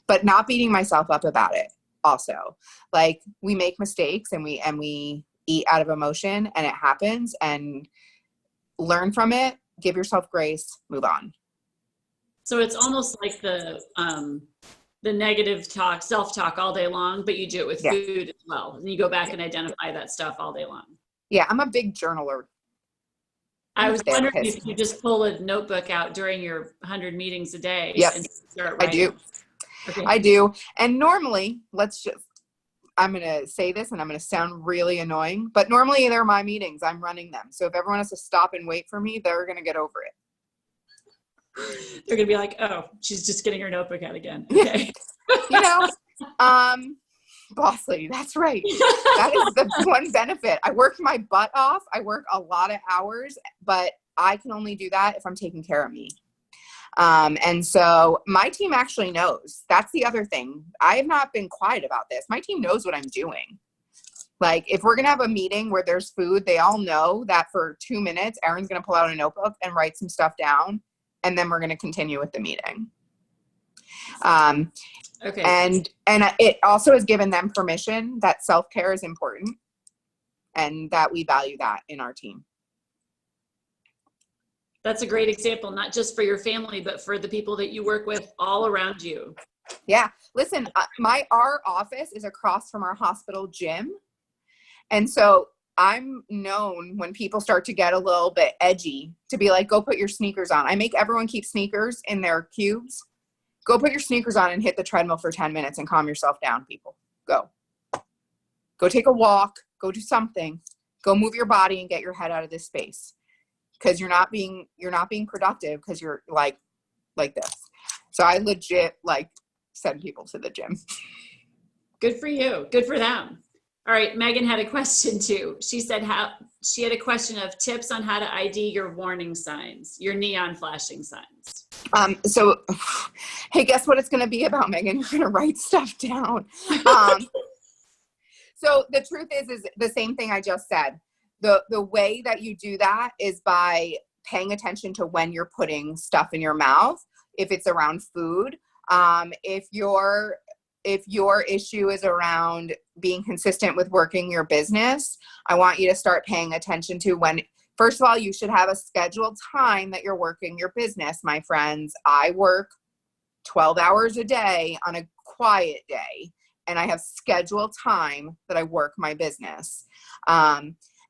But not beating myself up about it also. Like, we make mistakes and we eat out of emotion, and it happens, and learn from it, give yourself grace, move on. So it's almost like the negative talk, self-talk all day long, but you do it with food as well. And you go back and identify that stuff all day long. Yeah, I'm a big journaler. I was wondering if you just pull a notebook out during your 100 meetings a day. Yep, and start writing. I do. Okay. I do. And normally, I'm going to say this and I'm going to sound really annoying, but normally they're my meetings. I'm running them. So if everyone has to stop and wait for me, they're going to get over it. They're going to be like, oh, she's just getting her notebook out again. Okay. Boss lady, that's right. That is the one benefit. I work my butt off. I work a lot of hours, but I can only do that if I'm taking care of me. And so my team actually knows. That's the other thing. I have not been quiet about this. My team knows what I'm doing. Like, if we're going to have a meeting where there's food, they all know that for 2 minutes, Erin's going to pull out a notebook and write some stuff down. And then we're going to continue with the meeting. Okay. And it also has given them permission that self-care is important and that we value that in our team. That's a great example, not just for your family, but for the people that you work with all around you. Yeah. Listen, our office is across from our hospital gym. And so I'm known when people start to get a little bit edgy to be like, go put your sneakers on. I make everyone keep sneakers in their cubes. Go put your sneakers on and hit the treadmill for 10 minutes and calm yourself down, people. Go take a walk, go do something, go move your body and get your head out of this space. Because you're not being productive because you're like this. So I legit send people to the gym. Good for you. Good for them. All right. Megan had a question too. She said she had a question of tips on how to ID your warning signs, your neon flashing signs. So, hey, guess what it's going to be about, Megan? You're going to write stuff down. So the truth is the same thing I just said. The way that you do that is by paying attention to when you're putting stuff in your mouth, if it's around food. If your issue is around being consistent with working your business, I want you to start paying attention to when, first of all, you should have a scheduled time that you're working your business, my friends. I work 12 hours a day on a quiet day, and I have scheduled time that I work my business.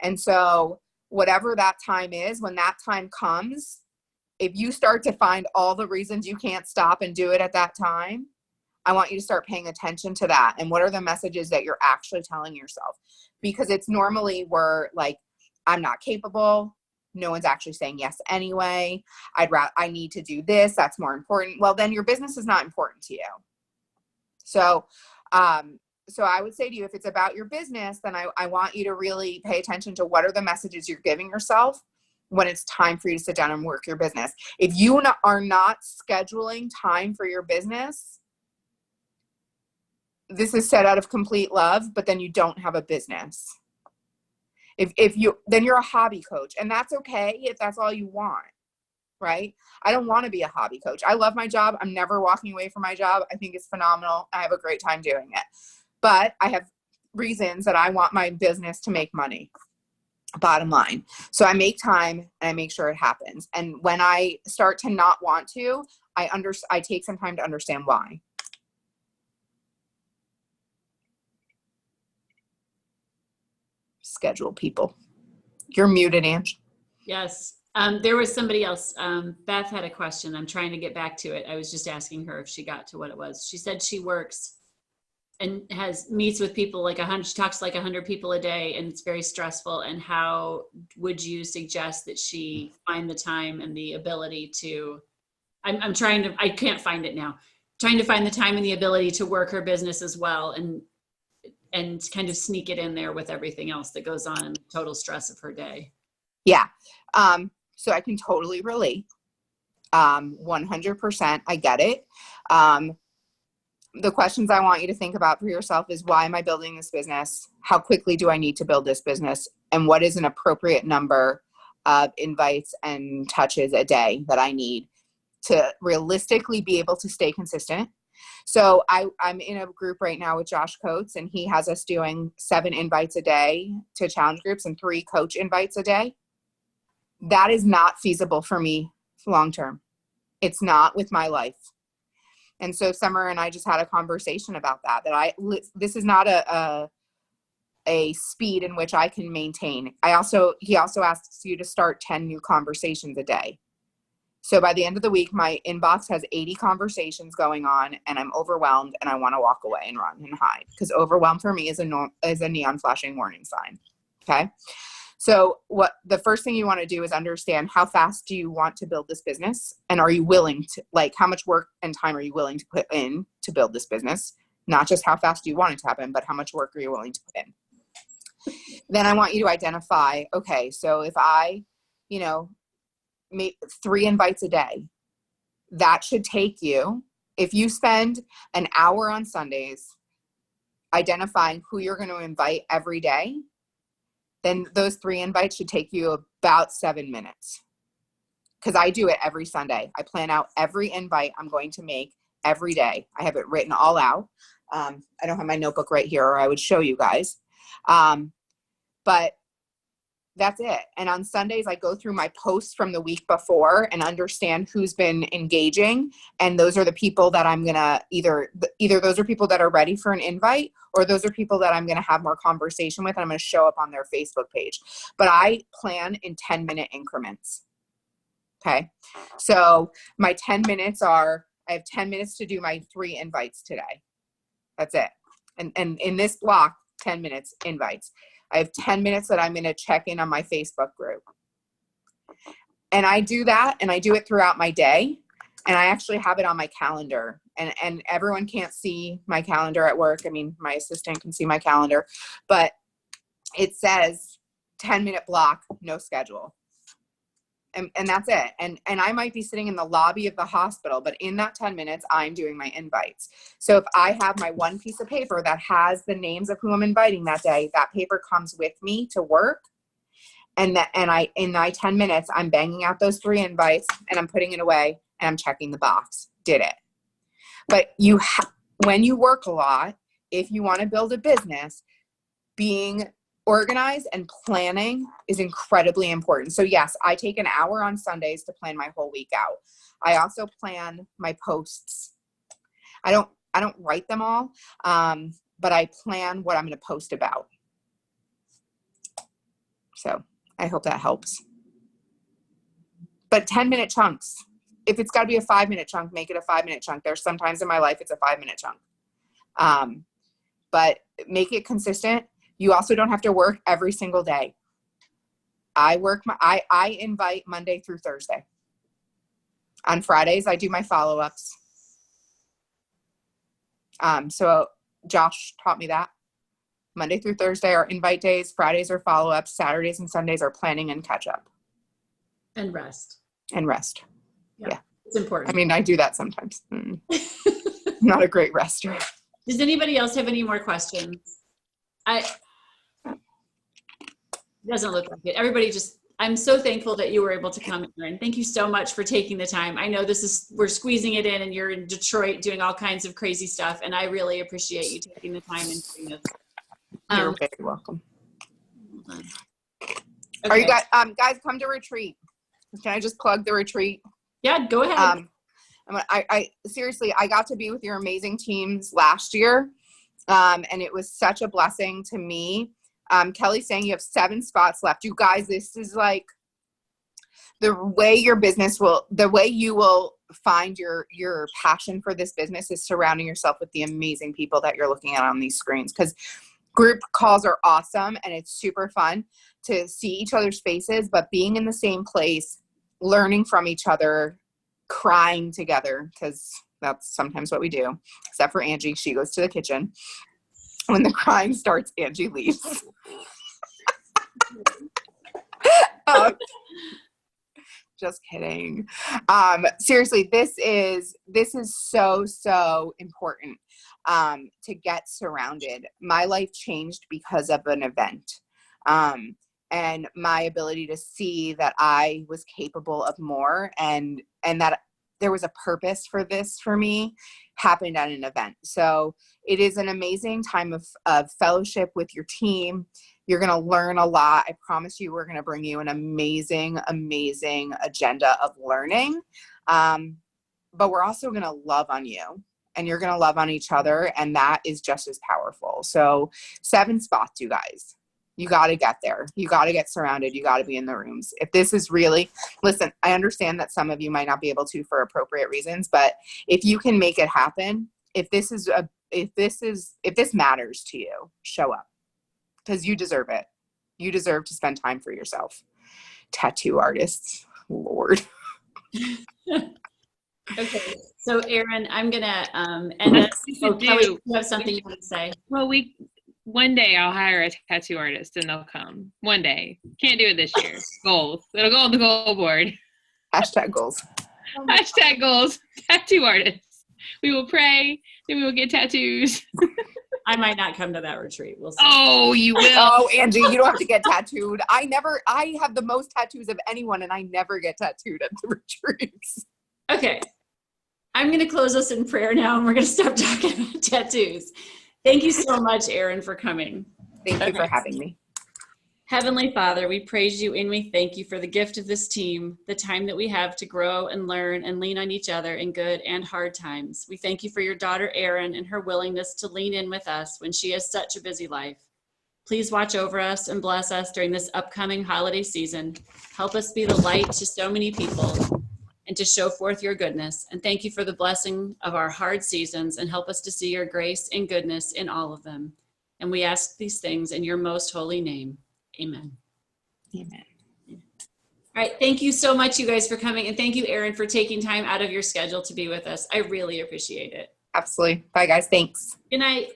And so whatever that time is, when that time comes, if you start to find all the reasons you can't stop and do it at that time, I want you to start paying attention to that. And what are the messages that you're actually telling yourself? Because it's normally we're like, I'm not capable. No one's actually saying yes anyway. I need to do this. That's more important. Well, then your business is not important to you. So I would say to you, if it's about your business, then I want you to really pay attention to what are the messages you're giving yourself when it's time for you to sit down and work your business. If you are not scheduling time for your business, this is set out of complete love, but then you don't have a business. Then you're a hobby coach, and that's okay if that's all you want, right? I don't want to be a hobby coach. I love my job. I'm never walking away from my job. I think it's phenomenal. I have a great time doing it, but I have reasons that I want my business to make money. Bottom line. So I make time and I make sure it happens. And when I start to not want to, I take some time to understand why. Schedule people. You're muted, Ange. Yes. There was somebody else. Beth had a question. I'm trying to get back to it. I was just asking her if she got to what it was. She said she works and meets with people like 100, she talks to like 100 people a day, and it's very stressful. And how would you suggest that she find the time and the ability to, I can't find it now, trying to find the time and the ability to work her business as well, and kind of sneak it in there with everything else that goes on in the total stress of her day. Yeah. So I can totally relate. 100%. I get it. The questions I want you to think about for yourself is, why am I building this business? How quickly do I need to build this business? And what is an appropriate number of invites and touches a day that I need to realistically be able to stay consistent? So I'm in a group right now with Josh Coates, and he has us doing 7 invites a day to challenge groups and 3 coach invites a day. That is not feasible for me long-term. It's not with my life. And so Summer and I just had a conversation about that this is not a speed in which I can maintain. He also asks you to start 10 new conversations a day. So by the end of the week, my inbox has 80 conversations going on, and I'm overwhelmed, and I want to walk away and run and hide, because overwhelm for me is a neon flashing warning sign. Okay. So the first thing you want to do is understand, how fast do you want to build this business? And are you willing to, how much work and time are you willing to put in to build this business? Not just how fast do you want it to happen, but how much work are you willing to put in? Then I want you to identify, okay, so if I, make 3 invites a day, that should take you, if you spend an hour on Sundays identifying who you're going to invite every day, then those 3 invites should take you about 7 minutes. Because I do it every Sunday. I plan out every invite I'm going to make every day. I have it written all out. I don't have my notebook right here, or I would show you guys. But that's it. And on Sundays, I go through my posts from the week before and understand who's been engaging. And those are the people that I'm going to either those are people that are ready for an invite, or those are people that I'm going to have more conversation with, and I'm going to show up on their Facebook page. But I plan in 10-minute increments. Okay. So my 10 minutes I have 10 minutes to do my 3 invites today. That's it. And in this block, 10 minutes invites. I have 10 minutes that I'm going to check in on my Facebook group. And I do that, and I do it throughout my day. And I actually have it on my calendar, and everyone can't see my calendar at work. I mean, my assistant can see my calendar, but it says 10-minute block, no schedule. And that's it. And I might be sitting in the lobby of the hospital, but in that 10 minutes, I'm doing my invites. So if I have my one piece of paper that has the names of who I'm inviting that day, that paper comes with me to work. In my 10 minutes, I'm banging out those 3 invites, and I'm putting it away, and I'm checking the box. Did it. But when you work a lot, if you want to build a business, being organized and planning is incredibly important. So yes, I take an hour on Sundays to plan my whole week out. I also plan my posts. I don't write them all, but I plan what I'm going to post about. So I hope that helps. But 10-minute chunks. if it's got to be a 5-minute chunk, make it a 5-minute chunk. There's sometimes in my life it's a 5-minute chunk. But make it consistent. You also don't have to work every single day. I invite Monday through Thursday. On Fridays, I do my follow-ups. So Josh taught me that. Monday through Thursday are invite days. Fridays are follow-ups. Saturdays and Sundays are planning and catch up. And rest. Yeah. It's important. I mean, I do that sometimes. Not a great rester. Does anybody else have any more questions? It doesn't look like it. Everybody I'm so thankful that you were able to come, Erin. Thank you so much for taking the time. I know we're squeezing it in and you're in Detroit doing all kinds of crazy stuff. And I really appreciate you taking the time and doing this. You're very welcome. Okay. Are you guys come to retreat? Can I just plug the retreat? Yeah, go ahead. I seriously, I got to be with your amazing teams last year. And it was such a blessing to me. Kelly's saying you have 7 spots left. You guys, this is like the way you will find your passion for this business is surrounding yourself with the amazing people that you're looking at on these screens. Because group calls are awesome and it's super fun to see each other's faces, but being in the same place, learning from each other, crying together, because that's sometimes what we do, except for Angie. She goes to the kitchen. When the crying starts, Angie leaves. Just kidding. Seriously, this is so important to get surrounded. My life changed because of an event. And my ability to see that I was capable of more and that there was a purpose for this for me happened at an event. So it is an amazing time of fellowship with your team. You're going to learn a lot. I promise you, we're going to bring you an amazing, amazing agenda of learning. But we're also going to love on you and you're going to love on each other. And that is just as powerful. So 7 spots, you guys. You got to get there. You got to get surrounded. You got to be in the rooms. If this is really, listen, I understand that some of you might not be able to for appropriate reasons, but if you can make it happen, if this matters to you, show up because you deserve it. You deserve to spend time for yourself. Tattoo artists, Lord. Okay. So Erin, I'm going to end this. Kelly, you have something you want to say? Well, one day I'll hire a tattoo artist and they'll come. One day. Can't do it this year. Goals. It'll go on the goal board. Hashtag goals. Hashtag goals. Tattoo artists. We will pray. Then we will get tattoos. I might not come to that retreat. We'll see. Oh, you will. Oh, Angie, you don't have to get tattooed. I have the most tattoos of anyone and I never get tattooed at the retreats. Okay. I'm going to close us in prayer now and we're going to stop talking about tattoos. Thank you so much, Erin, for coming. Thank you for having me. Heavenly Father, we praise you and we thank you for the gift of this team, the time that we have to grow and learn and lean on each other in good and hard times. We thank you for your daughter, Erin, and her willingness to lean in with us when she has such a busy life. Please watch over us and bless us during this upcoming holiday season. Help us be the light to so many people and to show forth your goodness. And thank you for the blessing of our hard seasons and help us to see your grace and goodness in all of them. And we ask these things in your most holy name. Amen. Amen. All right. Thank you so much, you guys, for coming. And thank you, Erin, for taking time out of your schedule to be with us. I really appreciate it. Absolutely. Bye, guys. Thanks. Good night.